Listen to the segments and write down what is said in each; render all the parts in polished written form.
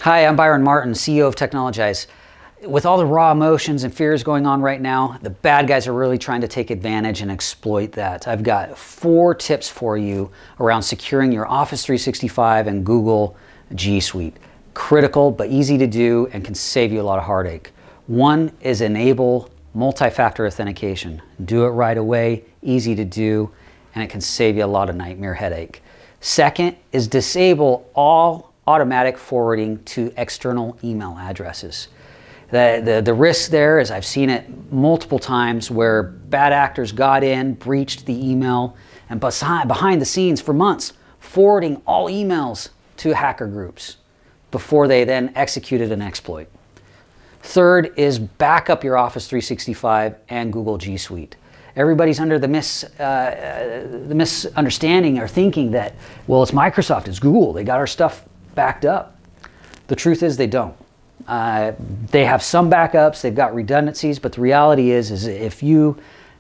Hi, I'm Byron Martin, CEO of Technologize. With all the raw emotions and fears going on right now, the bad guys are really trying to take advantage and exploit that. I've got 4 tips for you around securing your Office 365 and Google G Suite. Critical but easy to do and can save you a lot of heartache. 1 is enable multi-factor authentication. Do it right away, easy to do, and it can save you a lot of nightmare headache. 2nd is disable all automatic forwarding to external email addresses. The risk there is I've seen it multiple times where bad actors got in, breached the email, and behind the scenes for months, forwarding all emails to hacker groups before they then executed an exploit. 3rd is back up your Office 365 and Google G Suite. Everybody's under the misunderstanding or thinking that, well, it's Microsoft, it's Google, they got our stuff backed up. The truth is they don't. They have some backups, they've got redundancies, but the reality is if you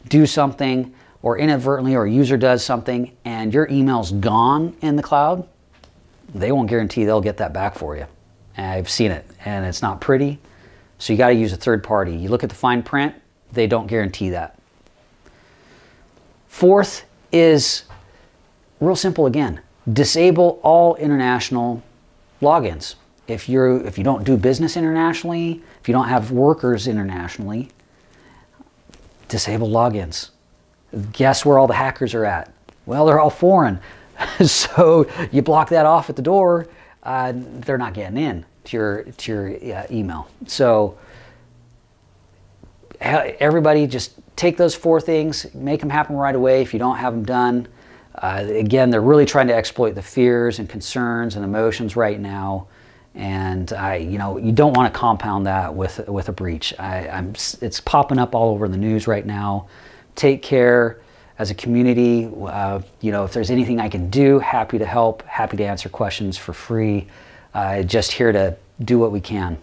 do something or inadvertently or a user does something and your email's gone in the cloud, they won't guarantee they'll get that back for you. I've seen it and it's not pretty, so you got to use a third party. You look at the fine print, they don't guarantee that. 4th is real simple again. Disable all international logins. If you don't do business internationally, if you don't have workers internationally, disable logins. Guess where all the hackers are at? Well, they're all foreign. So you block that off at the door, they're not getting in to your email. So everybody just take those 4 things, make them happen right away if you don't have them done. Again, they're really trying to exploit the fears and concerns and emotions right now, and you don't want to compound that with a breach. It's popping up all over the news right now. Take care as a community. If there's anything I can do, happy to help, happy to answer questions for free. Just here to do what we can.